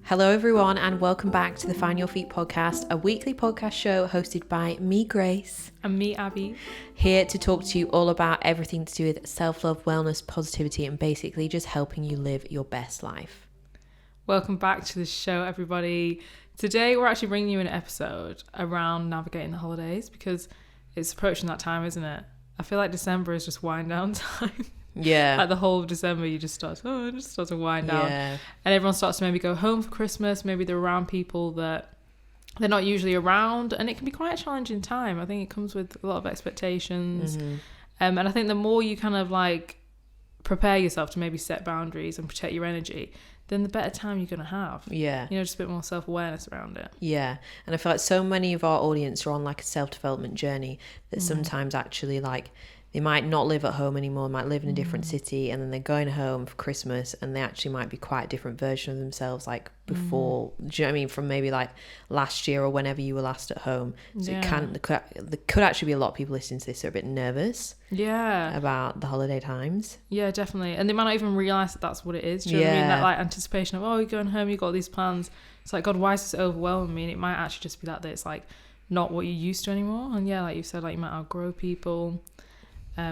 Hello everyone and welcome back to the Find Your Feet podcast, a weekly podcast show hosted by me, Grace. And me, Abby. Here to talk to you all about everything to do with self-love, wellness, positivity, and basically just helping you live your best life. Welcome back to the show, everybody. Today we're actually bringing you an episode around navigating the holidays because it's approaching that time, isn't it? I feel like December is just wind down time. Yeah. Like the whole of December, you just start to wind down. Yeah. And everyone starts to maybe go home for Christmas. Maybe they're around people that they're not usually around. And it can be quite a challenging time. I think it comes with a lot of expectations. Mm-hmm. And I think the more you kind of like prepare yourself to maybe set boundaries and protect your energy, then the better time you're going to have. Yeah. You know, just a bit more self-awareness around it. Yeah. And I feel like so many of our audience are on like a self-development journey that sometimes actually like they might not live at home anymore, might live in a different city, and then they're going home for Christmas and they actually might be quite a different version of themselves like before, do you know what I mean, from maybe like last year or whenever you were last at home. So there could actually be a lot of people listening to this who are a bit nervous about the holiday times. Yeah, definitely. And they might not even realise that that's what it is. Do you know what I mean? That like anticipation of, oh, you're going home, you've got all these plans. It's like, God, why is this overwhelming me? And it might actually just be that it's like not what you're used to anymore. And yeah, like you said, like you might outgrow people. So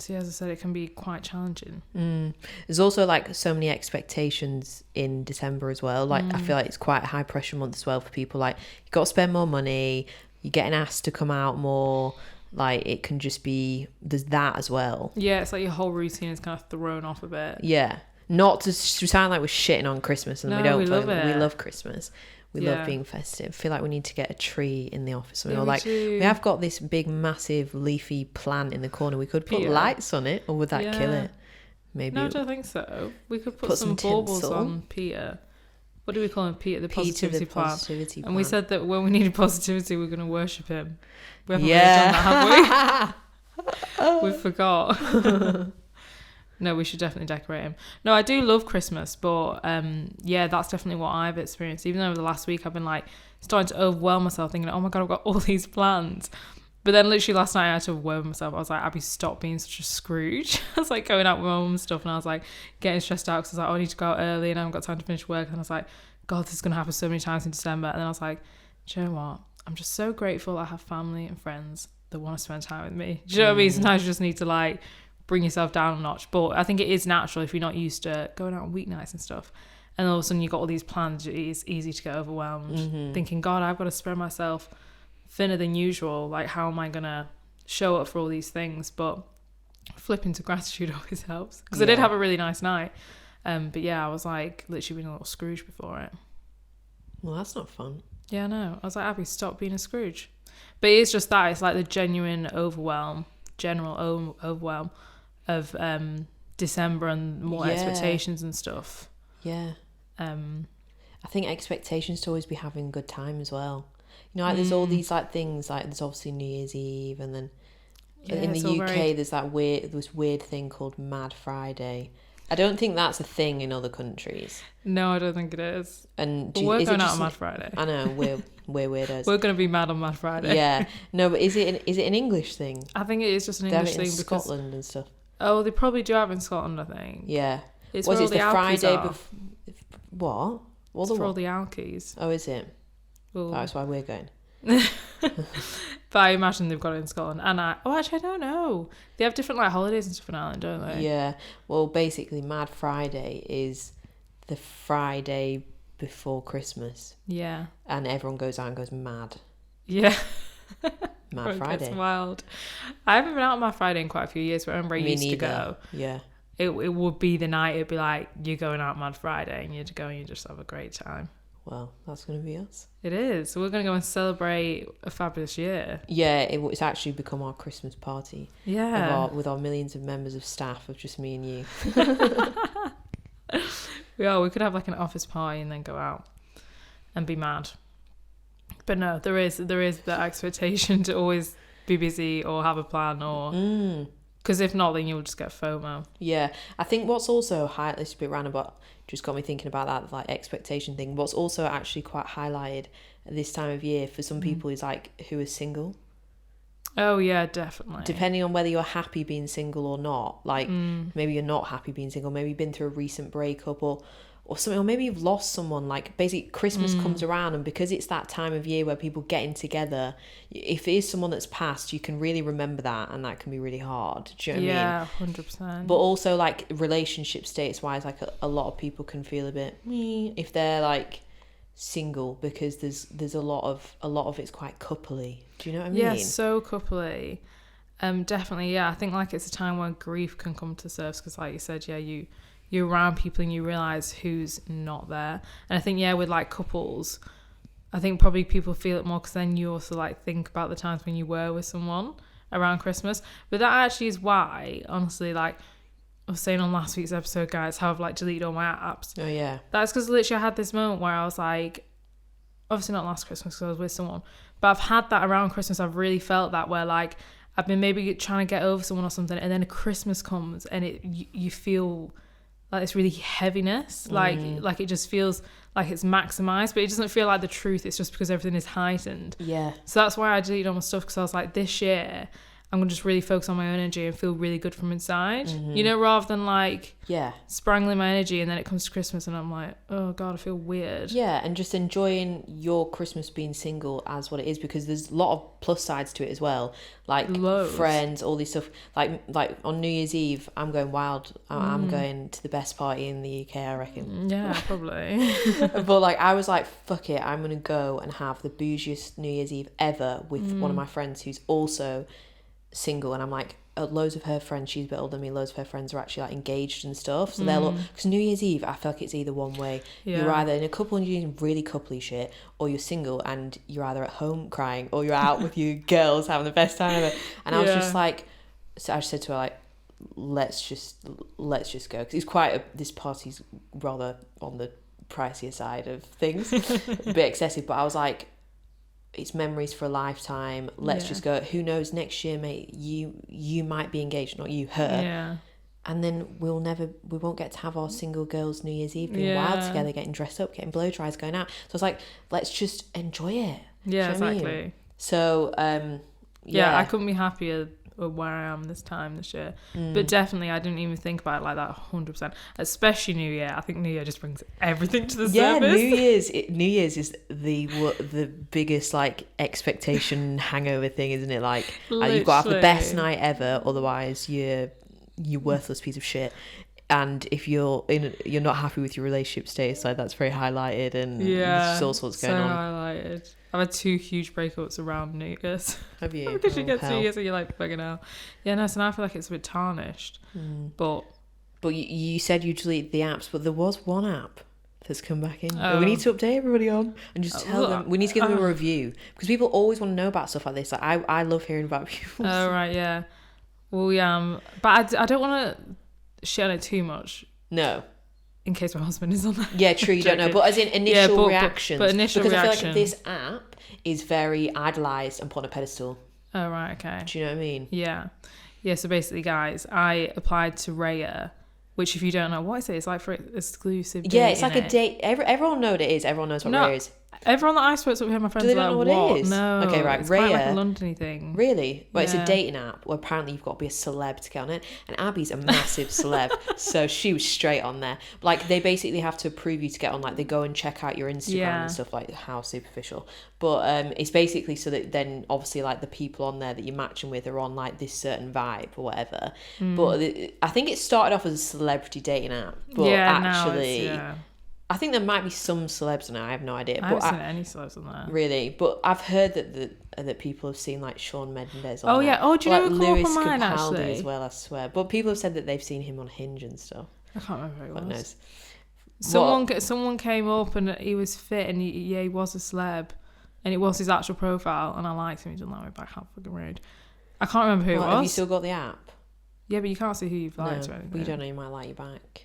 yeah, as I said, it can be quite challenging. There's also like so many expectations in December as well. Like I feel like it's quite a high pressure month as well for people. Like you've got to spend more money, you're getting asked to come out more. Like it can just be, there's that as well. Yeah, it's like your whole routine is kind of thrown off a bit. Yeah, not to sound like we're shitting on Christmas, and no, we don't. We love it. We love Christmas. We love being festive. I feel like we need to get a tree in the office. We have got this big, massive, leafy plant in the corner. We could put lights on it, or would that kill it? Maybe. No, I don't think so. We could put some baubles on Peter. What do we call him? Peter, the positivity plant. And we said that when we needed positivity, we're going to worship him. We haven't really done that, have we? We forgot. No, we should definitely decorate him. No, I do love Christmas, but yeah, that's definitely what I've experienced. Even over the last week, I've been like starting to overwhelm myself, thinking, oh my God, I've got all these plans. But then literally last night I had to overwhelm myself. I was like, Abby, stop being such a Scrooge. I was like going out with my mum and stuff, and I was like getting stressed out because I was like, oh, I need to go out early and I haven't got time to finish work. And I was like, God, this is going to happen so many times in December. And then I was like, do you know what? I'm just so grateful I have family and friends that want to spend time with me. Do you know what I mean? Sometimes you just need to like bring yourself down a notch. But I think it is natural if you're not used to going out on weeknights and stuff, and all of a sudden you've got all these plans, it's easy to get overwhelmed, thinking, God, I've got to spread myself thinner than usual. Like, how am I gonna show up for all these things? But flipping to gratitude always helps, because I did have a really nice night, but yeah, I was like literally being a little Scrooge before it. Well, that's not fun. Yeah, no, I was like, Abby, stop being a Scrooge. But it's just that, it's like the general overwhelm of December and more expectations and stuff. I think expectations to always be having a good time as well. You know, like there's all these like things, like there's obviously New Year's Eve, and then in the UK there's this weird thing called Mad Friday. I don't think that's a thing in other countries. No, I don't think it is. And we're going out on Mad Friday. I know, we're weirdos. We're going to be mad on Mad Friday. Yeah. No, but is it an English thing? I think it is just an English thing. Scotland and stuff. Oh, they probably do have in Scotland, I think. Yeah. It's where all the Friday what? It's for all the alkies. Oh, is it? Well, that's why we're going. But I imagine they've got it in Scotland. And actually I don't know. They have different like holidays and stuff in Ireland, don't they? Yeah. Well, basically Mad Friday is the Friday before Christmas. Yeah. And everyone goes out and goes mad. Yeah. Mad Friday. It's wild. I haven't been out on Mad Friday in quite a few years, but I remember I used to go. Yeah. It would be the night, it'd be like, you're going out Mad Friday and you'd go and you just have a great time. Well, that's going to be us. It is. So we're going to go and celebrate a fabulous year. Yeah, it's actually become our Christmas party. Yeah. With our millions of members of staff of just me and you. We could have like an office party and then go out and be mad. But no, there is that expectation to always be busy or have a plan, or because if not, then you'll just get FOMO. Yeah, I think what's also this is a bit random, but just got me thinking about that like expectation thing. What's also actually quite highlighted at this time of year for some people is like who is single. Oh yeah, definitely. Depending on whether you're happy being single or not, like maybe you're not happy being single, maybe you've been through a recent breakup, or or something, or maybe you've lost someone. Like basically Christmas comes around, and because it's that time of year where people getting together, if it is someone that's passed, you can really remember that, and that can be really hard. Do you know what I mean? 100%. But also like relationship status wise, like a lot of people can feel a bit if they're like single, because there's a lot of it's quite coupley. Do you know what I mean? Yeah, so coupley. Definitely, yeah. I think like it's a time where grief can come to surface, because like you said, yeah, you're around people and you realise who's not there. And I think, yeah, with like couples, I think probably people feel it more because then you also like think about the times when you were with someone around Christmas. But that actually is why, honestly, like I was saying on last week's episode, guys, how I've like deleted all my apps. Oh yeah. That's because literally I had this moment where I was like, obviously not last Christmas because I was with someone, but I've had that around Christmas. I've really felt that where like I've been maybe trying to get over someone or something, and then a Christmas comes and you feel like this really heaviness, like it just feels like it's maximized, but it doesn't feel like the truth. It's just because everything is heightened. Yeah. So that's why I deleted all my stuff, because I was like, this year I'm gonna just really focus on my own energy and feel really good from inside, you know, rather than like sprangling my energy and then it comes to Christmas and I'm like, oh god, I feel weird. Yeah, and just enjoying your Christmas being single as what it is, because there's a lot of plus sides to it as well, like friends, all this stuff. Like on New Year's Eve, I'm going wild. I'm going to the best party in the UK, I reckon. Yeah, probably. But like I was like, fuck it, I'm gonna go and have the bougiest New Year's Eve ever with one of my friends who's also single, and I'm like, loads of her friends, she's a bit older than me, loads of her friends are actually like engaged and stuff, so they're because New Year's Eve, I feel like it's either one way. You're either in a couple and you're doing really coupley shit, or you're single and you're either at home crying or you're out with your girls having the best time ever. And I was just like, so I just said to her like, let's just go, because it's quite this party's rather on the pricier side of things, a bit excessive, but I was like, it's memories for a lifetime. Let's just go. Who knows, next year, mate, you might be engaged, not you, her. Yeah. And then we won't get to have our single girls New Year's Eve being wild together, getting dressed up, getting blow dries, going out. So I was like, let's just enjoy it. Yeah, exactly. I mean? So I couldn't be happier where I am this year. But definitely I didn't even think about it like that 100%, especially New Year. I think New Year just brings everything to the surface. New Year's is the biggest like expectation hangover thing, isn't it? Like you've got to have the best night ever, otherwise you're worthless piece of shit. And if you're not happy with your relationship status, like that's very highlighted, and there's all sorts going on. Highlighted. I've had 2 huge breakups around New Year's. Have you? Because you get 2 years and you're like, fucking hell. Yeah, no, so now I feel like it's a bit tarnished. But you said you deleted the apps, but there was one app that's come back in. We need to update everybody on and just tell them. We need to give them a review, because people always want to know about stuff like this. Like I love hearing about people. Oh, right, yeah. Well, yeah, but I don't want to shit on it too much. No. In case my husband is on that. Yeah, true, you don't know. But as in initial reactions. But initial because reaction. I feel like this app is very idolised and put on a pedestal. Oh, right, okay. Do you know what I mean? Yeah. Yeah, so basically, guys, I applied to Raya, which if you don't know, what is it? It's like for exclusive dating. Yeah, it's like a date. Everyone knows what it is. Everyone knows what Raya is. Everyone that I spoke to, my friends, do they are not like, know what it is? No. Okay, right. It's Raya, quite like a London-y thing. Really? Well, it's a dating app where apparently you've got to be a celeb to get on it. And Abby's a massive celeb, so she was straight on there. Like, they basically have to approve you to get on. Like, they go and check out your Instagram and stuff, like how superficial. But it's basically so that then, obviously, like, the people on there that you're matching with are on, like, this certain vibe or whatever. But I think it started off as a celebrity dating app. But actually... I think there might be some celebs on it. I have no idea. I haven't seen any celebs on there. Really? But I've heard that people have seen like Shawn Mendes on there. Oh, yeah. Oh, do you know who Lewis on mine, Capaldi actually? as well, I swear. But people have said that they've seen him on Hinge and stuff. I can't remember who it was. Knows? Someone came up and he was fit and he was a celeb. And it was his actual profile. And I liked him. He didn't like me back. How fucking rude. I can't remember who it was. Have you still got the app? Yeah, but you can't see who you've liked or anything. But you don't know, you might like you back.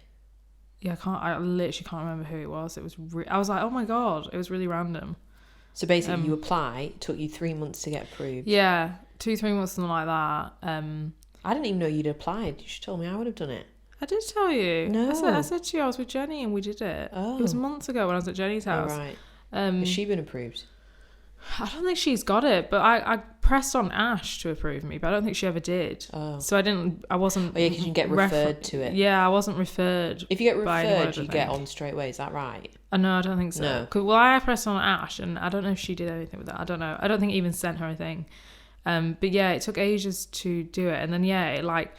Yeah, I literally can't remember who it was. It was I was like, oh my god, it was really random. So basically, you apply. It took you 3 months to get approved. Yeah, 2-3 months, something like that. I didn't even know you'd applied. You should tell me. I would have done it. I did tell you. No, I said to you I was with Jenny and we did it. Oh, it was months ago when I was at Jenny's house. Oh, right. Has she been approved? I don't think she's got it, but I pressed on Ash to approve me, but I don't think she ever did. Oh. So I wasn't... Oh, yeah, because you get referred to it. Yeah, I wasn't referred. If you get referred, you get on straight away. Is that right? No, I don't think so. No. Well, I pressed on Ash, and I don't know if she did anything with that. I don't know. I don't think it even sent her a thing. But yeah, it took ages to do it. And then, yeah, it like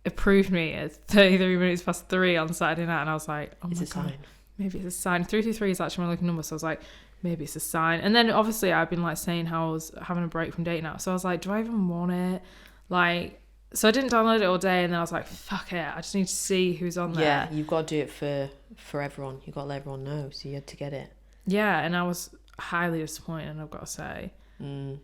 approved me at 33 minutes past 3 on Saturday night. And I was like, oh my God. It's a sign. Maybe it's a sign. 333 is actually my lucky number. So I was like, maybe it's a sign. And then obviously I've been like saying how I was having a break from dating now. So I was like, do I even want it? Like, so I didn't download it all day. And then I was like, fuck it. I just need to see who's on there. Yeah, you've got to do it for everyone. You've got to let everyone know. So you had to get it. Yeah, and I was highly disappointed, I've got to say.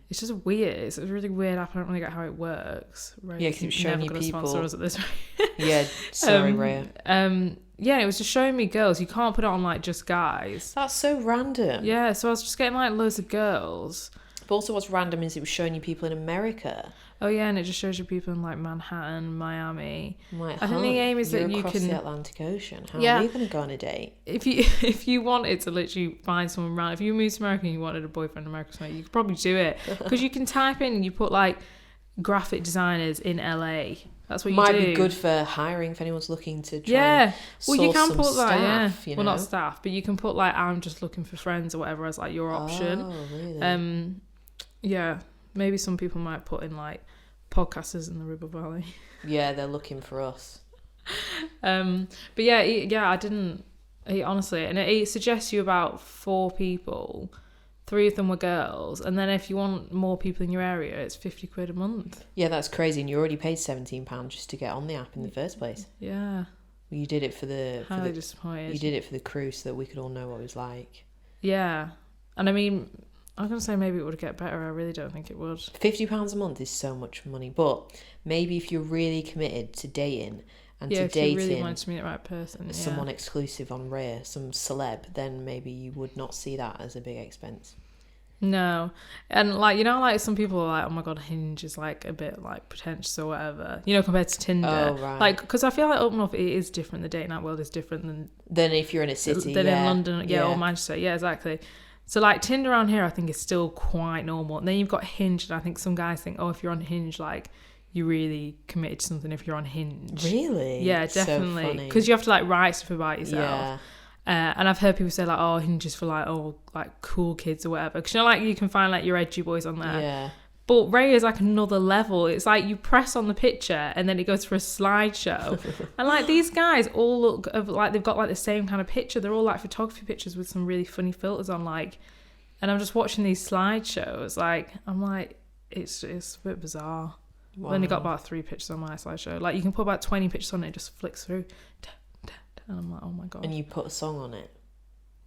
It's just weird. It's a really weird app. I don't really get how it works. Right? Yeah, because it's showing you people. Sponsor us at this rate. Yeah, sorry, Raya. Yeah, it was just showing me girls. You can't put it on like just guys. That's so random. Yeah, so I was just getting like loads of girls. But also what's random is it was showing you people in America. Oh yeah, and it just shows you people in like Manhattan, Miami. Like, I think the aim is that you across can the Atlantic Ocean. How are you going to go on a date? If you wanted to literally find someone around, if you moved to America and you wanted a boyfriend in America, or something, you could probably do it because you can type in and you put like graphic designers in LA. That's what you might do. Be good for hiring if anyone's looking to try. Yeah, well, you can put that. Staff, yeah, you well, know? Not staff, but you can put like I'm just looking for friends or whatever as like your option. Oh, really? Yeah, maybe some people might put in like podcasters in the River Valley. Yeah, they're looking for us. But yeah, I didn't. Honestly, and it suggests you about 4 people. 3 of them were girls, and then if you want more people in your area, it's £50 a month. Yeah, that's crazy, and you already paid £17 just to get on the app in the first place. Yeah. Well, you did it for the... Highly disappointed. You did it for the crew so that we could all know what it was like. Yeah. And I mean, I'm going to say maybe it would get better. I really don't think it would. £50 a month is so much money, but maybe if you're really committed to dating and to dating... if you really wanted to meet the right person, someone exclusive on Rare, some celeb, then maybe you would not see that as a big expense. No. And like, you know, like some people are like, oh my God, Hinge is like a bit like pretentious or whatever, you know, compared to Tinder. Oh, right. Like, because I feel like open up, it is different. The dating app world is different than if you're in a city. Than in London, or Manchester. Yeah, exactly. So like Tinder around here, I think is still quite normal. And then you've got Hinge, and I think some guys think, oh, if you're on Hinge, like you're really committed to something if you're on Hinge. Really? Yeah, definitely. Because you have to like write stuff about yourself. Yeah. And I've heard people say like, oh, Hinge is for like, oh, like cool kids or whatever. Because you know, like you can find like your edgy boys on there. Yeah. But Ray is like another level. It's like you press on the picture and then it goes for a slideshow. And like these guys all look like they've got like the same kind of picture. They're all like photography pictures with some really funny filters on, like. And I'm just watching these slideshows. Like, I'm like, it's a bit bizarre. Wow. I've only got about 3 pictures on my slideshow. Like, you can put about 20 pictures on it, it just flicks through. And I'm like, oh my God. And you put a song on it?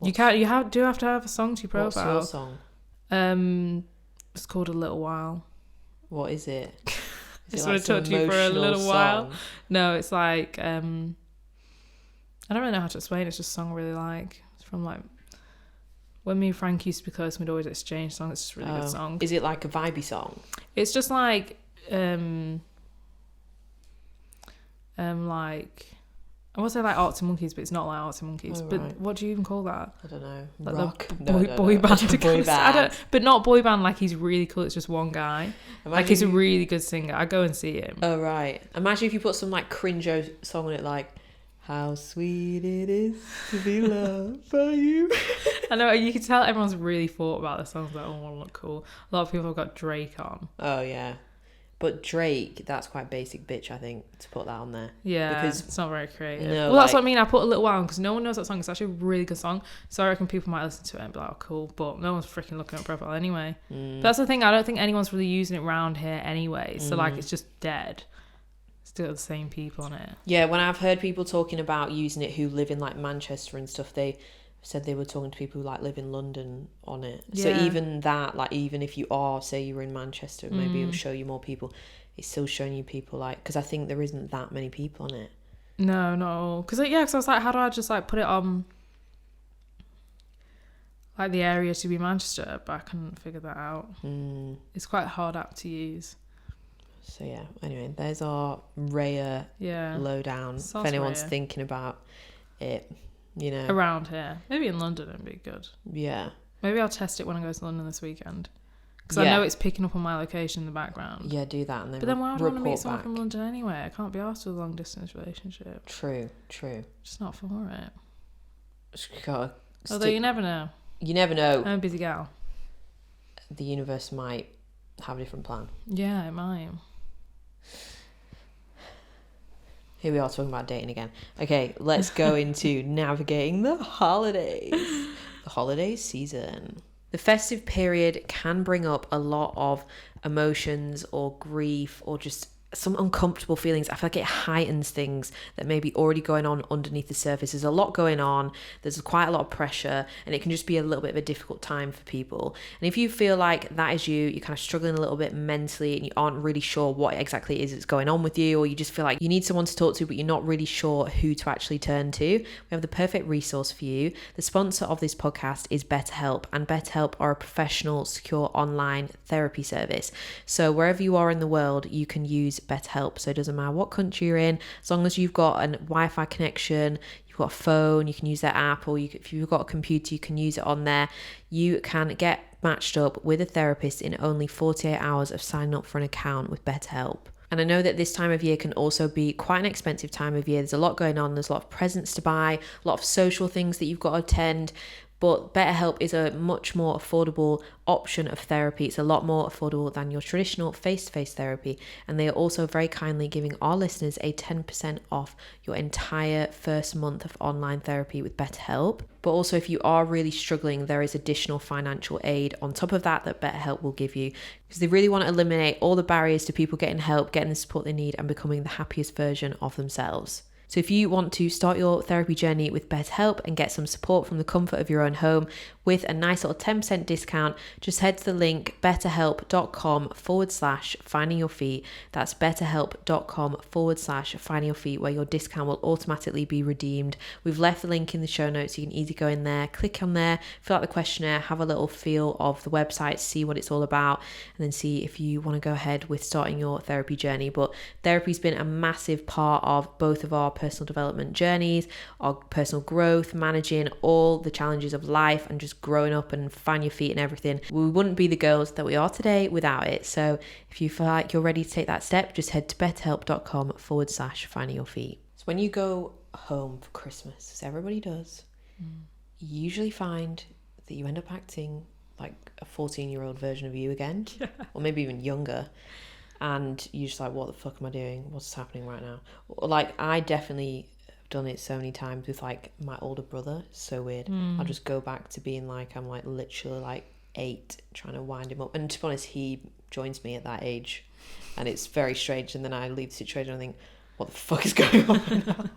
You do have to have a song to your profile. What's your song? It's called A Little While. What is it? I just want to talk to you for a little while. No, it's like, I don't really know how to explain it. It's just a song I really like. It's from like, when me and Frank used to be close, we'd always exchange songs. It's just a really good song. Is it like a vibey song? It's just like, I want to say like Arctic Monkeys, but it's not like Arctic Monkeys. But what do you even call that? I don't know. Like rock? Boy band. Boy band. But not boy band like he's really cool. It's just one guy. Like he's a really good singer. I go and see him. Oh, right. Imagine if you put some like cringe song on it like, how sweet it is to be loved by you. I know, you can tell everyone's really thought about the songs. Like, oh, I want to look cool. A lot of people have got Drake on. Oh, yeah. But Drake, that's quite basic bitch, I think, to put that on there. Yeah, because it's not very creative. No, well, that's what I mean. I put A Little While on because no one knows that song. It's actually a really good song. So I reckon people might listen to it and be like, oh, cool. But no one's freaking looking at profile anyway. But that's the thing. I don't think anyone's really using it around here anyway. So, like, it's just dead. Still the same people on it. Yeah, when I've heard people talking about using it who live in, like, Manchester and stuff, they said they were talking to people who like live in London on it. Yeah. So even that, like, even if you are, say you're in Manchester, maybe it'll show you more people. It's still showing you people, like, because I think there isn't that many people on it. No, not all. Because I was like, how do I just like put it on like the area to be Manchester? But I couldn't figure that out. It's quite a hard app to use. So yeah, anyway, there's our Raya lowdown. If anyone's thinking about it, you know. Around here. Maybe in London it'd be good. Yeah. Maybe I'll test it when I go to London this weekend. Because I know it's picking up on my location in the background. Yeah, do that and then. But then why would I want to meet someone from London anyway? I can't be asked with a long distance relationship. True. Just not for it. Although you never know. You never know. I'm a busy gal. The universe might have a different plan. Yeah, it might. Here we are talking about dating again. Okay, let's go into navigating the holidays. The holiday season. The festive period can bring up a lot of emotions or grief or just some uncomfortable feelings. I feel like it heightens things that may be already going on underneath the surface. There's a lot going on. There's quite a lot of pressure, and it can just be a little bit of a difficult time for people. And if you feel like that is you're kind of struggling a little bit mentally and you aren't really sure what exactly it is that's going on with you, or you just feel like you need someone to talk to, but you're not really sure who to actually turn to, we have the perfect resource for you. The sponsor of this podcast is BetterHelp, and BetterHelp are a professional, secure online therapy service. So wherever you are in the world, you can use BetterHelp. So it doesn't matter what country you're in, as long as you've got a Wi-Fi connection, you've got a phone, you can use their app, or if you've got a computer, you can use it on there. You can get matched up with a therapist in only 48 hours of signing up for an account with BetterHelp. And I know that this time of year can also be quite an expensive time of year. There's a lot going on. There's a lot of presents to buy, a lot of social things that you've got to attend. But BetterHelp is a much more affordable option of therapy. It's a lot more affordable than your traditional face-to-face therapy. And they are also very kindly giving our listeners a 10% off your entire first month of online therapy with BetterHelp. But also, if you are really struggling, there is additional financial aid on top of that BetterHelp will give you, because they really want to eliminate all the barriers to people getting help, getting the support they need, and becoming the happiest version of themselves. So if you want to start your therapy journey with BetterHelp and get some support from the comfort of your own home with a nice little 10% discount, just head to the link betterhelp.com/finding your feet. That's betterhelp.com/finding your feet, where your discount will automatically be redeemed. We've left the link in the show notes. You can easily go in there, click on there, fill out the questionnaire, have a little feel of the website, see what it's all about, and then see if you want to go ahead with starting your therapy journey. But therapy's been a massive part of both of our personal development journeys, our personal growth, managing all the challenges of life and just growing up and finding your feet and everything. We wouldn't be the girls that we are today without it. So if you feel like you're ready to take that step, just head to betterhelp.com/finding your feet. So when you go home for Christmas, as everybody does, you usually find that you end up acting like a 14-year-old version of you again, or maybe even younger. And you're just like, what the fuck am I doing? What's happening right now? Like, I definitely have done it so many times with like my older brother. It's so weird. I'll just go back to being like, I'm like literally like 8, trying to wind him up. And to be honest, he joins me at that age, and it's very strange. And then I leave the situation and I think, what the fuck is going on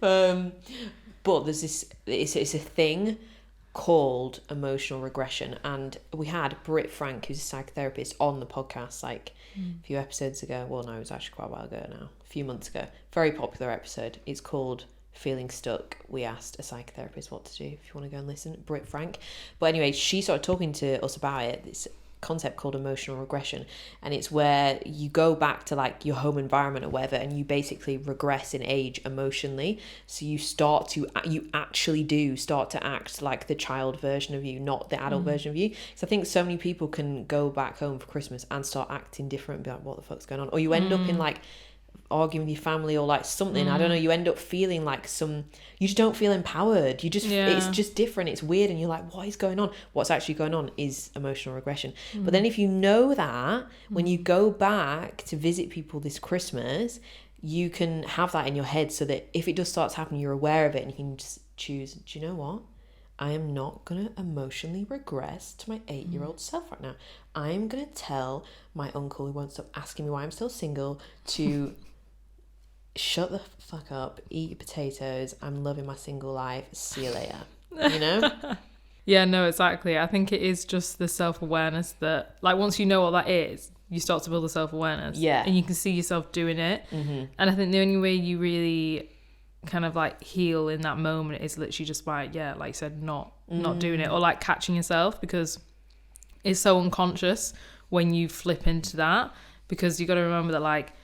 now? But there's this, it's a thing called emotional regression, and we had Britt Frank, who's a psychotherapist, on the podcast like a few episodes ago. Well, no, it was actually quite a while ago now, a few months ago. Very popular episode. It's called Feeling Stuck. We asked a psychotherapist what to do. If you want to go and listen, Britt Frank. But anyway, she started talking to us about it, this concept called emotional regression, and it's where you go back to like your home environment or whatever, and you basically regress in age emotionally. So you actually do start to act like the child version of you, not the adult version of you. So I think so many people can go back home for Christmas and start acting different and be like, what the fuck's going on? Or you end up in like arguing with your family or like something, I don't know, you end up feeling like you just don't feel empowered. You just it's just different, it's weird, and you're like, what is going on? What's actually going on is emotional regression. But then if you know that, when you go back to visit people this Christmas, you can have that in your head, so that if it does start to happen, you're aware of it, and you can just choose, do you know what? I am not going to emotionally regress to my 8-year-old self right now. I'm going to tell my uncle, who won't stop asking me why I'm still single, to shut the fuck up, eat your potatoes, I'm loving my single life, see you later. You know? Yeah, no, exactly. I think it is just the self-awareness that, like, once you know what that is, you start to build the self-awareness. Yeah. And you can see yourself doing it. And I think the only way you really kind of like heal in that moment is literally just by, like you said, not doing it, or like catching yourself, because it's so unconscious when you flip into that, because you got to remember that like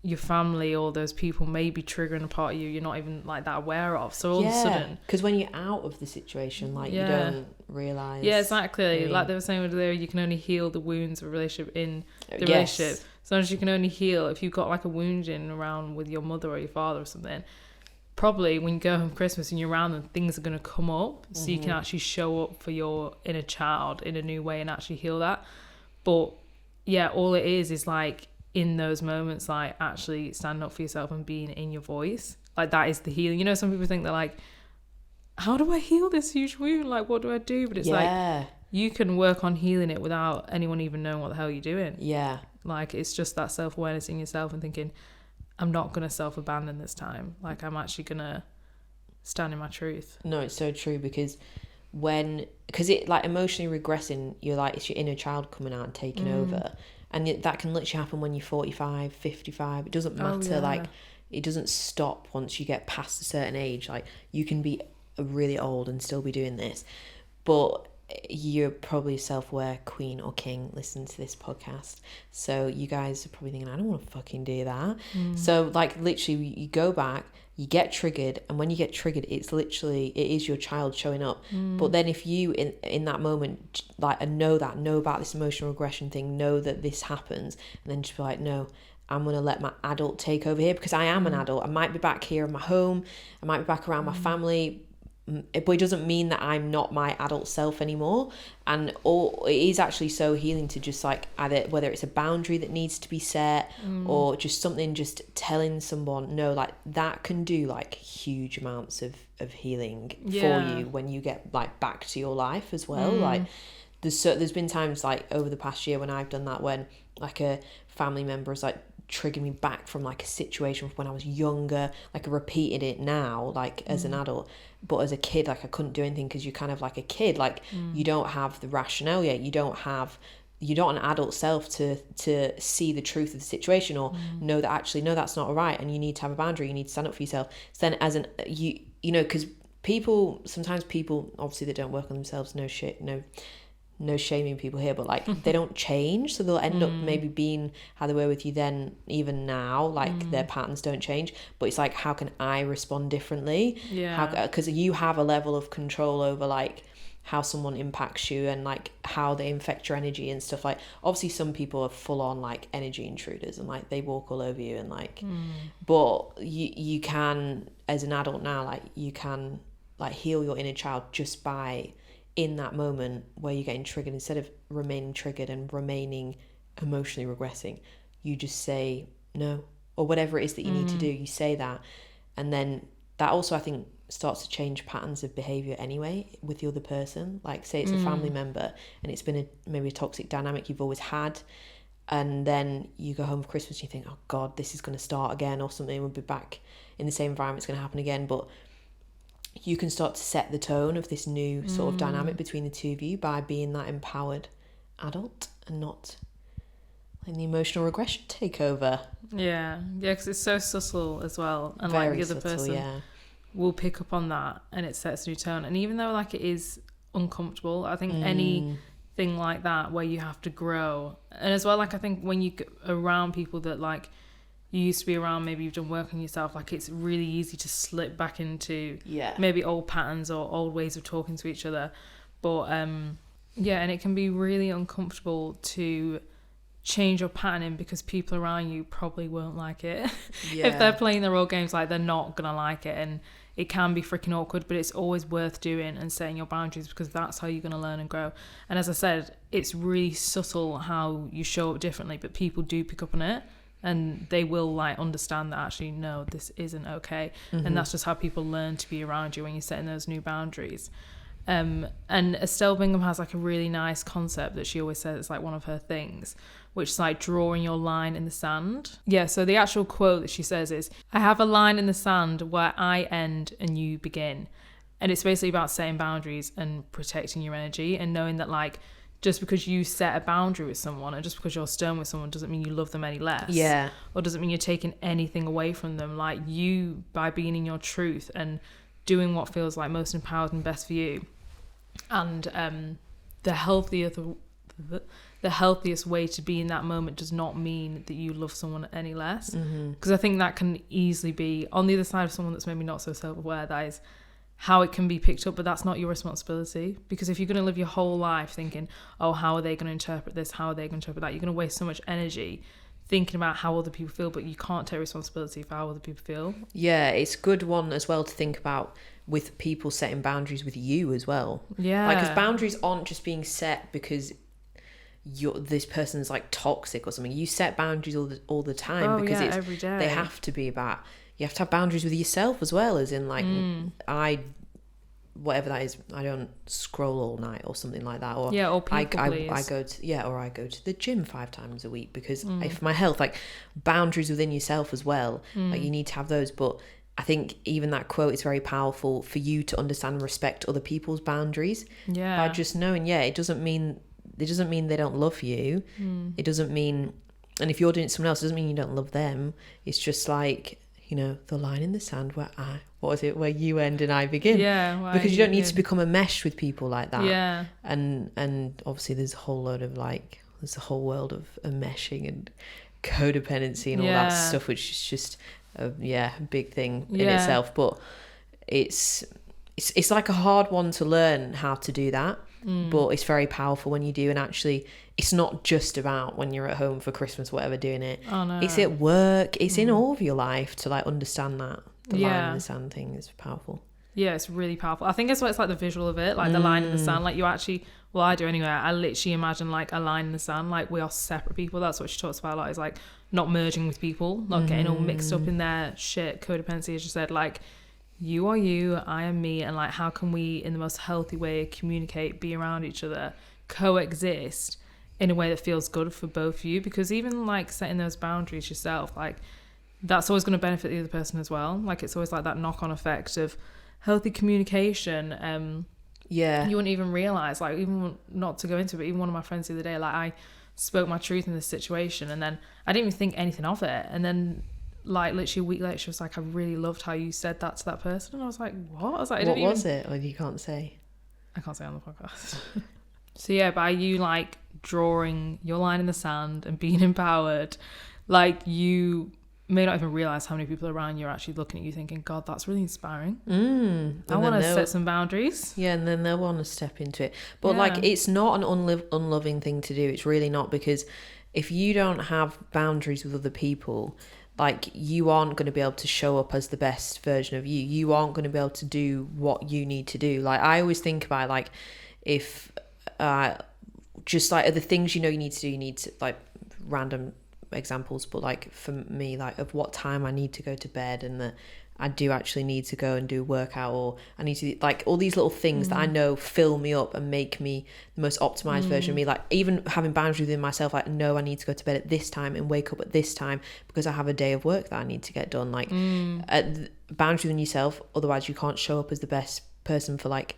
your family or those people may be triggering a part of you you're not even like that aware of. So all of a sudden, because when you're out of the situation, like you don't realize. Yeah, exactly. Like they were saying earlier, you can only heal the wounds of a relationship in the relationship. Sometimes you can only heal if you've got like a wound in around with your mother or your father or something. Probably when you go home Christmas and you're around them, things are going to come up, so you can actually show up for your inner child in a new way and actually heal that. But yeah, all it is like in those moments, like actually standing up for yourself and being in your voice. Like that is the healing. You know, some people think they're like, how do I heal this huge wound? Like, what do I do? But it's like, you can work on healing it without anyone even knowing what the hell you're doing. Yeah. Like, it's just that self-awareness in yourself and thinking, I'm not going to self-abandon this time. Like, I'm actually going to stand in my truth. No, it's so true, because because it like emotionally regressing, you're like, it's your inner child coming out and taking over. And that can literally happen when you're 45, 55. It doesn't matter. Like, it doesn't stop once you get past a certain age. Like, you can be really old and still be doing this. But you're probably a self-aware queen or king listening to this podcast. So you guys are probably thinking, I don't want to fucking do that. So, like, literally, you go back, you get triggered, and when you get triggered, it is your child showing up. But then if you in that moment like know about this emotional regression thing, know that this happens, and then just be like, no, I'm going to let my adult take over here, because I am an adult. I might be back here in my home, I might be back around my family, but it doesn't mean that I'm not my adult self anymore. And it is actually so healing to just like either whether it's a boundary that needs to be set or just something, just telling someone no, like that can do like huge amounts of healing for you when you get like back to your life as well. Like there's been times like over the past year when I've done that, when like a family member has like triggered me back from like a situation from when I was younger. Like I repeated it now like as an adult, but as a kid, like I couldn't do anything, because you're kind of like a kid, like you don't have the rationale yet, you don't have an adult self to see the truth of the situation, or know that actually no, that's not right, and you need to have a boundary, you need to stand up for yourself. So then as an you know, because sometimes people obviously they don't work on themselves, no shaming people here, but like they don't change, so they'll end up maybe being how they were with you then, even now, like their patterns don't change, but it's like, how can I respond differently? Because you have a level of control over like how someone impacts you and like how they infect your energy and stuff. Like obviously some people are full on like energy intruders and like they walk all over you and like but you can, as an adult now, like you can like heal your inner child just by, in that moment where you're getting triggered, instead of remaining triggered and remaining emotionally regressing, you just say no, or whatever it is that you need to do, you say that. And then that also, I think, starts to change patterns of behavior anyway with the other person. Like say it's a family member and it's been maybe a toxic dynamic you've always had, and then you go home for Christmas and you think, oh God, this is going to start again, or something, we'll be back in the same environment, it's going to happen again. But you can start to set the tone of this new sort of dynamic between the two of you by being that empowered adult and not letting the emotional regression take over. Yeah, because it's so subtle as well, and Very like the other subtle, person will pick up on that, and it sets a new tone. And even though like it is uncomfortable, I think anything like that where you have to grow, and as well, like I think when you get around people that like you used to be around, maybe you've done work on yourself, like it's really easy to slip back into maybe old patterns or old ways of talking to each other. But and it can be really uncomfortable to change your pattern, because people around you probably won't like it. If they're playing their old games, like they're not gonna like it, and it can be freaking awkward, but it's always worth doing and setting your boundaries, because that's how you're gonna learn and grow. And as I said, it's really subtle how you show up differently, but people do pick up on it. And they will like understand that actually no, this isn't okay. And that's just how people learn to be around you when you're setting those new boundaries. And Estelle Bingham has like a really nice concept that she always says, it's like one of her things, which is like drawing your line in the sand. So the actual quote that she says is, I have a line in the sand where I end and you begin. And it's basically about setting boundaries and protecting your energy, and knowing that like just because you set a boundary with someone, and just because you're stern with someone, doesn't mean you love them any less. Or doesn't mean you're taking anything away from them. Like you, by being in your truth and doing what feels like most empowered and best for you, and the healthier the healthiest way to be in that moment does not mean that you love someone any less. Because I think that can easily be on the other side of someone that's maybe not so self-aware. That is how it can be picked up, but that's not your responsibility. Because if you're going to live your whole life thinking, oh, how are they going to interpret this, how are they going to interpret that, you're going to waste so much energy thinking about how other people feel, but you can't take responsibility for how other people feel. Yeah, it's a good one as well to think about with people setting boundaries with you as well. Yeah, like, because boundaries aren't just being set because this person's like toxic or something. You set boundaries all the time because it's every day. They have to be about, you have to have boundaries with yourself as well, as in like whatever that is, I don't scroll all night or something like that, or or people I go to the gym 5 times a week because for my health, like boundaries within yourself as well, like you need to have those. But I think even that quote is very powerful for you to understand and respect other people's boundaries by just knowing, it doesn't mean they don't love you. It doesn't mean, and if you're doing it to someone else, it doesn't mean you don't love them. It's just like, the line in the sand where you end and I begin. Yeah. Because you don't need to become enmeshed with people like that. Yeah. And obviously there's a whole world of enmeshing and codependency and all that stuff, which is just a big thing in itself. But it's like a hard one to learn how to do that. But it's very powerful when you do. And actually, it's not just about when you're at home for Christmas, whatever, doing it. Oh, no. It's at work. It's in all of your life to like understand that the line in the sand thing is powerful. Yeah, it's really powerful. I think it's like the visual of it, like the line in the sand. Like you actually, well, I do anyway. I literally imagine like a line in the sand. Like we are separate people. That's what she talks about a lot. Is like not merging with people, not getting all mixed up in their shit. Codependency, as you said, like. You are you, I am me, and like how can we in the most healthy way communicate, be around each other, coexist in a way that feels good for both of you? Because even like setting those boundaries yourself, like that's always going to benefit the other person as well. Like it's always like that knock-on effect of healthy communication. You wouldn't even realize, like, even not to go into it, but even one of my friends the other day, like I spoke my truth in this situation and then I didn't even think anything of it, and then like literally a week later she was like, I really loved how you said that to that person. And I was like, what? I was like, what was it? Or you can't say? I can't say on the podcast. So by you like drawing your line in the sand and being empowered, like you may not even realize how many people around you are actually looking at you thinking, God, that's really inspiring. I want to set some boundaries. Yeah, and then they'll want to step into it. But like, it's not an unloving thing to do. It's really not, because if you don't have boundaries with other people, like you aren't going to be able to show up as the best version of you. You aren't going to be able to do what you need to do. Like I always think about like if just like the things you need to do, you need to like random examples, but like for me, like of what time I need to go to bed, and that I do actually need to go and do a workout, or I need to like all these little things that I know fill me up and make me the most optimized version of me. Like even having boundaries within myself, like no, I need to go to bed at this time and wake up at this time because I have a day of work that I need to get done. Like boundaries within yourself, otherwise you can't show up as the best person for like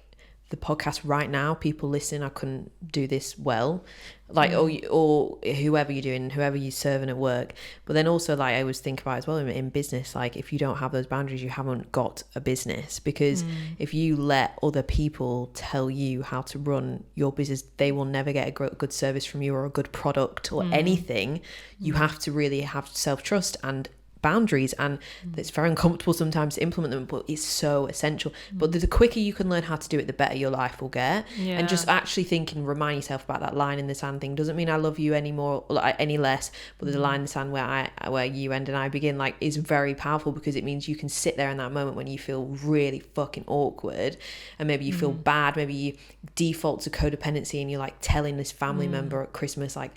the podcast right now. People listen, I couldn't do this well, like or whoever you're doing, whoever you're serving at work. But then also like I always think about as well in business, like if you don't have those boundaries, you haven't got a business. Because if you let other people tell you how to run your business, they will never get a good service from you or a good product or anything. You have to really have self-trust and boundaries, and it's very uncomfortable sometimes to implement them, but it's so essential. But the quicker you can learn how to do it, the better your life will get. And just actually remind yourself about that line in the sand thing. Doesn't mean I love you anymore, like any less, but there's a line in the sand where you end and I begin, like, is very powerful, because it means you can sit there in that moment when you feel really fucking awkward and maybe you feel bad, maybe you default to codependency and you're like telling this family member at Christmas like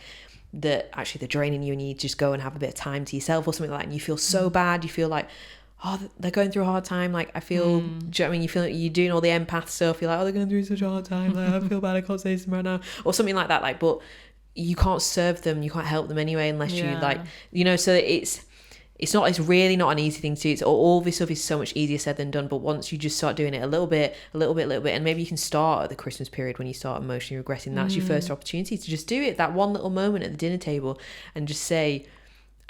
that actually they're draining you and you need to just go and have a bit of time to yourself or something like that, and you feel so bad, you feel like, oh, they're going through a hard time, like I feel do you know what I mean, you feel like you're doing all the empath stuff, you're like, oh, they're going through such a hard time, like, I feel bad, I can't say this right now, or something like that, like, but you can't serve them, you can't help them anyway unless you like, so it's really not an easy thing to do. It's all this stuff is so much easier said than done. But once you just start doing it a little bit, and maybe you can start at the Christmas period when you start emotionally regressing. That's your first opportunity to just do it. That one little moment at the dinner table and just say,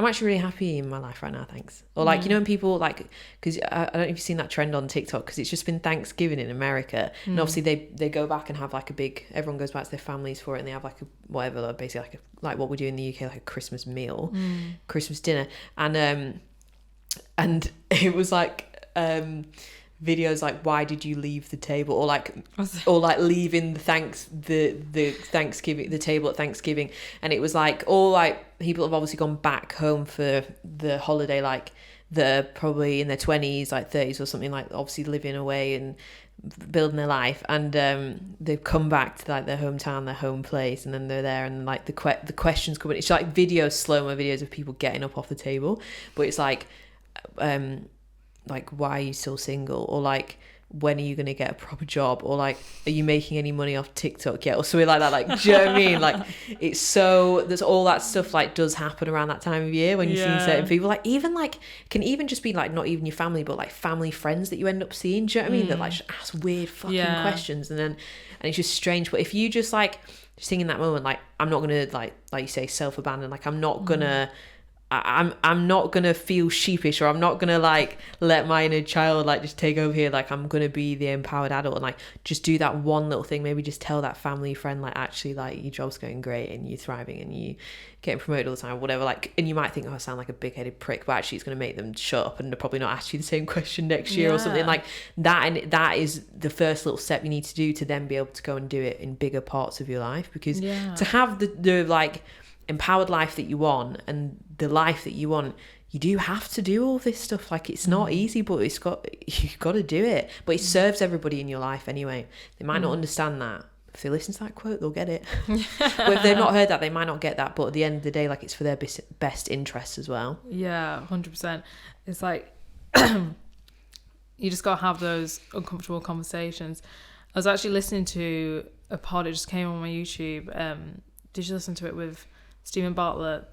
I'm actually really happy in my life right now, thanks. Or like, you know, when people like, because I don't know if you've seen that trend on TikTok, because it's just been Thanksgiving in America, and obviously they go back and have like a big, everyone goes back to their families for it, and they have like a whatever, like basically like what we do in the UK, like a Christmas meal, Christmas dinner, and it was like videos like, why did you leave the table, or like leaving the Thanksgiving, the table at Thanksgiving, and it was like all like people have obviously gone back home for the holiday, like they're probably in their 20s, like 30s or something, like obviously living away and building their life, and they've come back to like their hometown, their home place, and then they're there, and like the questions come in. It's like slow-mo videos of people getting up off the table, but it's like why are you still single, or like when are you going to get a proper job, or like are you making any money off TikTok yet, or something like that, like do you know what I mean? Like it's so, there's all that stuff like does happen around that time of year when you see certain people, like even like can even just be like not even your family, but like family friends that you end up seeing, do you know what I mean, that like just ask weird fucking questions, and it's just strange. But if you just like just think in that moment, like I'm not gonna like you say self-abandon, like I'm not gonna I'm not gonna feel sheepish, or I'm not gonna like let my inner child like just take over here. Like I'm gonna be the empowered adult and like just do that one little thing. Maybe just tell that family friend like, actually, like your job's going great and you're thriving and you getting promoted all the time or whatever. Like, and you might think, oh, I sound like a big-headed prick, but actually it's gonna make them shut up and they're probably not ask you the same question next year or something like that. And that is the first little step you need to do to then be able to go and do it in bigger parts of your life, because to have the like empowered life that you want and the life that you want, you do have to do all this stuff. Like it's not easy, but you've got to do it. But it serves everybody in your life anyway. They might not understand that. If they listen to that quote, they'll get it. But if they've not heard that, they might not get that. But at the end of the day, like it's for their best interests as well. Yeah, 100%. It's like you just got to have those uncomfortable conversations. I was actually listening to a pod, it just came on my YouTube. Did you listen to it with Stephen Bartlett?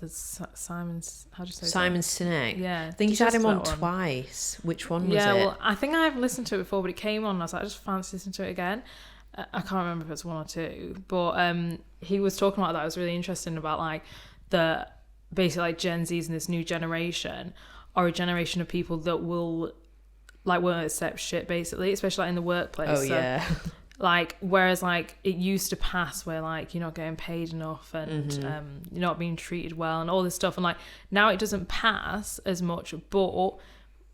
Simon's, how do you say Simon Sinek. Yeah. I think he's had him on twice. Which one was it? Yeah, well, I think I've listened to it before, but it came on and I was like, I just fancy listening to it again. I can't remember if it's one or two, but he was talking about that. It was really interesting about like the basically like Gen Zs and this new generation are a generation of people that won't accept shit, basically, especially like in the workplace. Oh, yeah. Like, whereas like it used to pass where like you're not getting paid enough and you're not being treated well and all this stuff, and like now it doesn't pass as much, but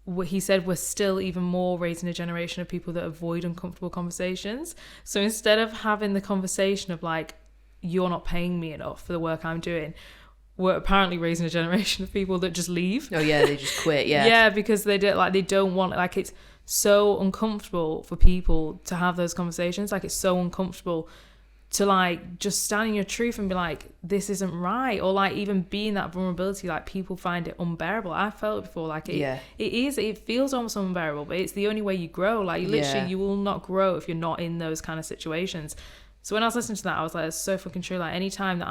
what he said, we're still even more raising a generation of people that avoid uncomfortable conversations. So instead of having the conversation of like, you're not paying me enough for the work I'm doing, we're apparently raising a generation of people that just leave. Oh yeah, they just quit. Yeah, because they don't want, like, it's so uncomfortable for people to have those conversations. Like, it's so uncomfortable to like just stand in your truth and be like, this isn't right, or like even being that vulnerability. Like, people find it unbearable. I felt it before. Like it feels almost unbearable, but it's the only way you grow. Like, you will not grow if you're not in those kind of situations. So when I was listening to that, I was like, it's so fucking true. Like, anytime that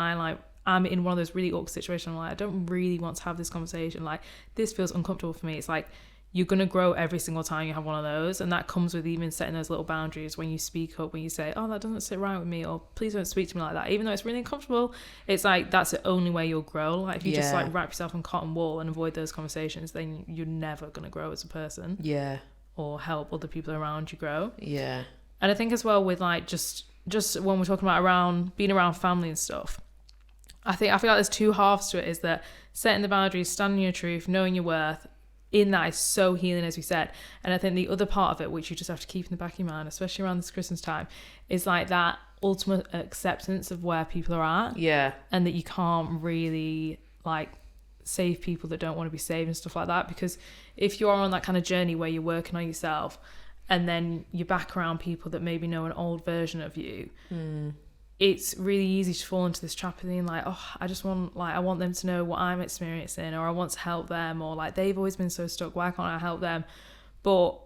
I'm in one of those really awkward situations, I'm like, I don't really want to have this conversation. Like, this feels uncomfortable for me. It's like, you're going to grow every single time you have one of those. And that comes with even setting those little boundaries when you speak up, when you say, oh, that doesn't sit right with me, or please don't speak to me like that. Even though it's really uncomfortable, it's like, that's the only way you'll grow. Like, if you just like wrap yourself in cotton wool and avoid those conversations, then you're never going to grow as a person. Yeah. Or help other people around you grow. Yeah. And I think as well with like, just when we're talking about being around family and stuff, I feel like there's two halves to it. Is that setting the boundaries, standing your truth, knowing your worth, in that is so healing, as we said. And I think the other part of it, which you just have to keep in the back of your mind, especially around this Christmas time, is like that ultimate acceptance of where people are at. Yeah. And that you can't really like save people that don't want to be saved and stuff like that. Because if you're on that kind of journey where you're working on yourself and then you're back around people that maybe know an old version of you, it's really easy to fall into this trap of being like, oh, I want them to know what I'm experiencing, or I want to help them, or like, they've always been so stuck, why can't I help them? But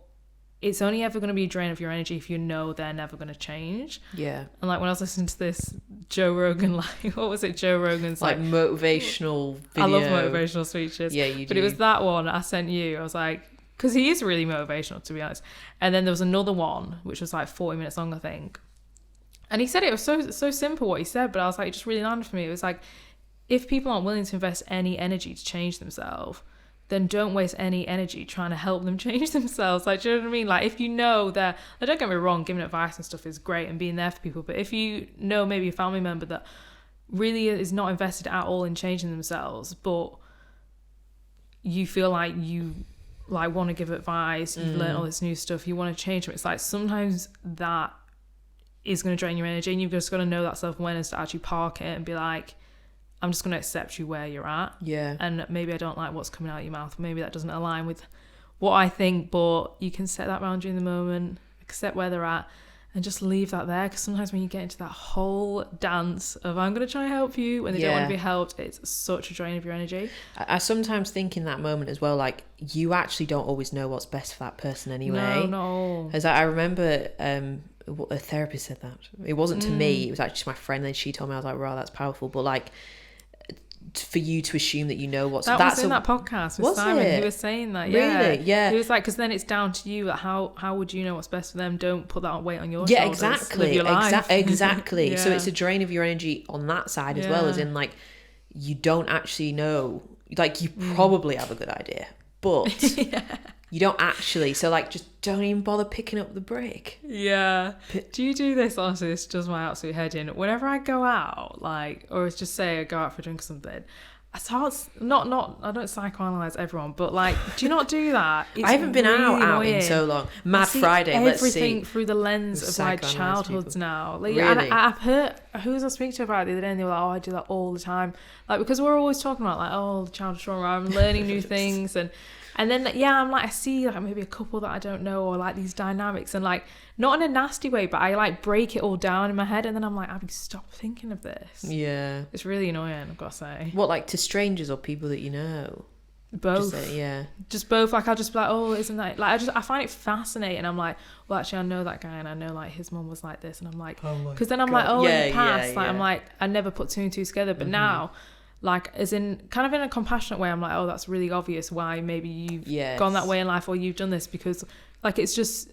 it's only ever going to be a drain of your energy if you know they're never going to change. Yeah. And like, when I was listening to this Joe Rogan, like, what was it, Joe Rogan's like motivational video. I love motivational speeches. Yeah, you do. But it was that one I sent you. I was like, because he is really motivational, to be honest. And then there was another one which was like 40 minutes long, I think. And he said it was so simple what he said, but I was like, it just really landed for me. It was like, if people aren't willing to invest any energy to change themselves, then don't waste any energy trying to help them change themselves. Like, do you know what I mean? Like, if you know that, like, don't get me wrong, giving advice and stuff is great and being there for people, but if you know maybe a family member that really is not invested at all in changing themselves, but you feel like you like want to give advice, you've learned all this new stuff, you want to change them, it's like sometimes that is going to drain your energy, and you've just got to know that self-awareness to actually park it and be like, I'm just going to accept you where you're at. Yeah. And maybe I don't like what's coming out of your mouth. Maybe that doesn't align with what I think, but you can set that boundary in the moment, accept where they're at, and just leave that there. Because sometimes when you get into that whole dance of I'm going to try and help you when they don't want to be helped, it's such a drain of your energy. I sometimes think in that moment as well, like, you actually don't always know what's best for that person anyway. No. As I remember, a therapist said that. It wasn't to me, it was actually to my friend, and she told me, I was like, wow, that's powerful. But like, for you to assume that you know what's that's in that podcast with Simon. He was saying that, really, yeah. He was like, because then it's down to you. Like, how would you know what's best for them? Don't put that weight on your shoulders. Exactly. Live your life. Exactly. Yeah. So it's a drain of your energy on that side as well, as in like, you don't actually know. Like, you probably have a good idea, but you don't actually. So like, just don't even bother picking up the brake. Yeah. Do you do this? Honestly, this does my absolute head in. Whenever I go out, like, or it's just say I go out for a drink or something, I start I don't psychoanalyze everyone, but like, do you not do that? I haven't been really out in so long. Mad Friday, let's see. Everything through the lens of like childhoods people. Now. Like, really? And I've heard, who was I speaking to about it the other day, and they were like, oh, I do that all the time. Like, because we're always talking about like, oh, the childhood trauma, I'm learning new things, and then, I'm like, I see like maybe a couple that I don't know, or like these dynamics, and like, not in a nasty way, but I like break it all down in my head, and then I'm like, Abby, stop thinking of this. Yeah. It's really annoying, I've got to say. What, like to strangers or people that you know? Both. Just both. Like, I'll just be like, oh, isn't that, like, I find it fascinating. I'm like, well, actually, I know that guy, and I know like his mum was like this, and I'm like, because then I'm like, oh, in the past, like, I'm like, I never put two and two together, but now, like, as in kind of in a compassionate way, I'm like, oh, that's really obvious why maybe you've gone that way in life, or you've done this, because like, it just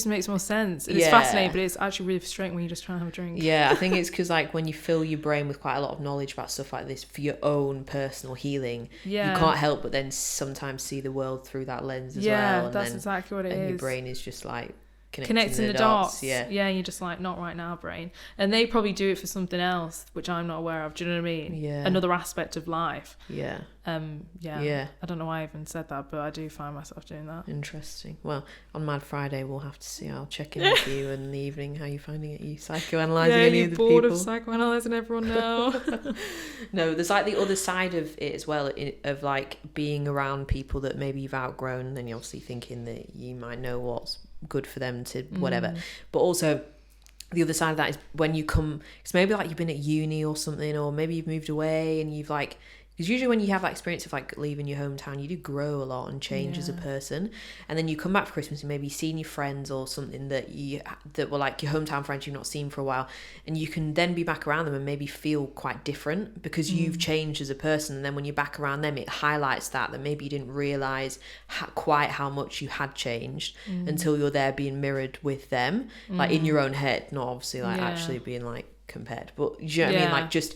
makes more sense. It's fascinating, but it's actually really frustrating when you're just trying to have a drink. I think it's because like when you fill your brain with quite a lot of knowledge about stuff like this for your own personal healing, you can't help but then sometimes see the world through that lens as well, and that's exactly what it is. And your brain is just like connecting the dots. You're just like, not right now, brain. And they probably do it for something else which I'm not aware of. Do you know what I mean? Another aspect of life. I don't know why I even said that, but I do find myself doing that. Interesting. Well, on Mad Friday we'll have to see. I'll check in with you in the evening. How are you finding it? Are you psychoanalyzing any of the people? Bored of psychoanalyzing everyone now? No, there's like the other side of it as well, of like being around people that maybe you've outgrown, and then you're obviously thinking that you might know what's good for them to whatever, but also the other side of that is when you come, because maybe like you've been at uni or something, or maybe you've moved away and you've like, because usually when you have that experience of like leaving your hometown, you do grow a lot and change as a person, and then you come back for Christmas and maybe you've seen your friends or something that were like your hometown friends you've not seen for a while, and you can then be back around them and maybe feel quite different because you've changed as a person, and then when you're back around them it highlights that maybe you didn't realise quite how much you had changed until you're there being mirrored with them, like in your own head, not obviously like actually being like compared, but you know what I mean, like just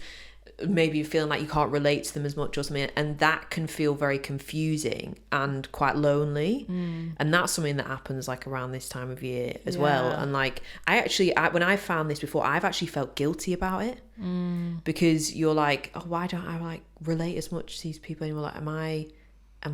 maybe feeling like you can't relate to them as much or something, and that can feel very confusing and quite lonely, and that's something that happens like around this time of year as well. And like when I found this before, I've actually felt guilty about it, because you're like, oh, why don't I like relate as much to these people anymore? Like, am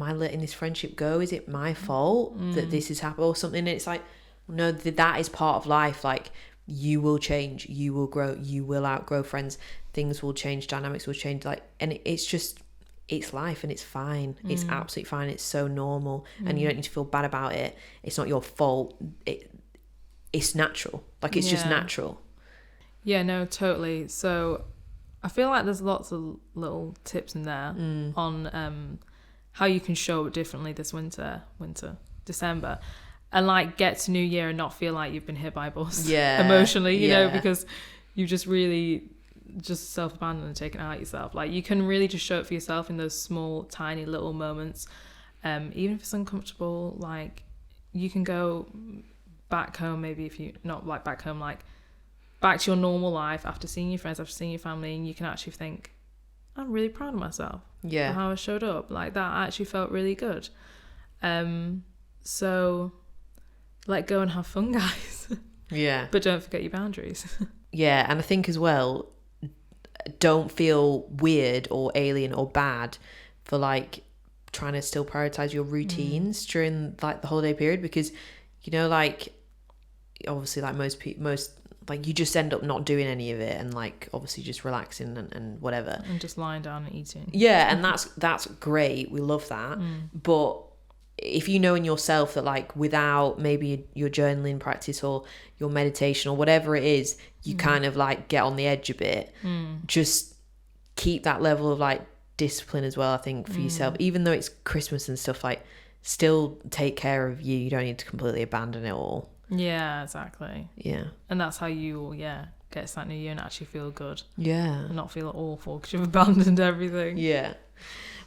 I letting this friendship go? Is it my fault that this has happened or something? And it's like, no, that is part of life. Like, you will change, you will grow, you will outgrow friends, things will change, dynamics will change, like, and it's life, and it's fine. It's absolutely fine. It's so normal, and you don't need to feel bad about it. It's not your fault. It's natural. Like, it's just natural. Yeah, no, totally. So I feel like there's lots of little tips in there on how you can show up differently this winter, December. And like get to New Year and not feel like you've been hit by a bus emotionally, you know, because you just really just self-abandoned and taken out yourself. Like, you can really just show up for yourself in those small, tiny little moments. Even if it's uncomfortable, like, you can go back home, maybe if you not like back home, like back to your normal life after seeing your friends, after seeing your family, and you can actually think, I'm really proud of myself. Yeah. For how I showed up. Like, that actually felt really good. So let go and have fun, guys. Yeah. But don't forget your boundaries. Yeah, and I think as well, don't feel weird or alien or bad for like trying to still prioritize your routines during like the holiday period, because you know, like obviously like most like you just end up not doing any of it and like obviously just relaxing and whatever and just lying down and eating. Yeah, and that's great, we love that. But if you know in yourself that like without maybe your journaling practice or your meditation or whatever it is, you kind of like get on the edge a bit, just keep that level of like discipline as well, I think, for yourself. Even though it's Christmas and stuff, like still take care of you. You don't need to completely abandon it all. Yeah, exactly. Yeah. And that's how you get that new year and actually feel good. Yeah. And not feel awful because you've abandoned everything. Yeah.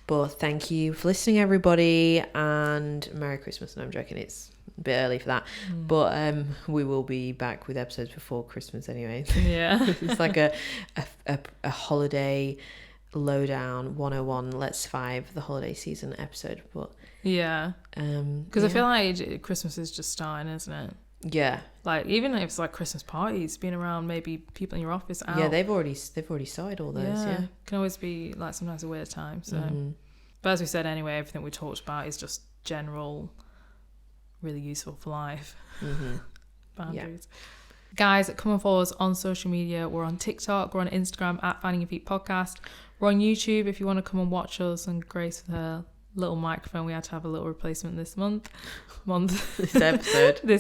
But thank you for listening, everybody, and Merry Christmas. No, I'm joking, it's a bit early for that. But we will be back with episodes before Christmas anyway. Yeah. It's like a holiday lowdown 101, let's survive the holiday season episode. But yeah. Because I feel like Christmas is just starting, isn't it? Yeah. Like, even if it's like Christmas parties, being around maybe people in your office out. Yeah, they've already started all those. Yeah. Can always be like sometimes a weird time. So, but as we said anyway, everything we talked about is just general, really useful for life. Boundaries. Yeah. Guys, come and follow us on social media. We're on TikTok, we're on Instagram at Finding Your Feet Podcast. We're on YouTube if you want to come and watch us and Grace with her little microphone. We had to have a little replacement this month. This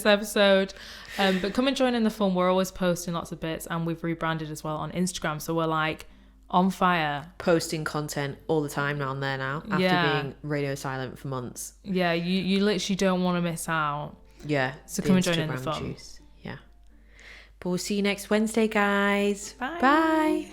episode. But come and join in the fun. We're always posting lots of bits, and we've rebranded as well on Instagram, so we're like on fire, posting content all the time now and there now, after being radio silent for months. Yeah, you literally don't want to miss out. Yeah, so come and join in the fun. Juice. Yeah, but we'll see you next Wednesday, guys. Bye.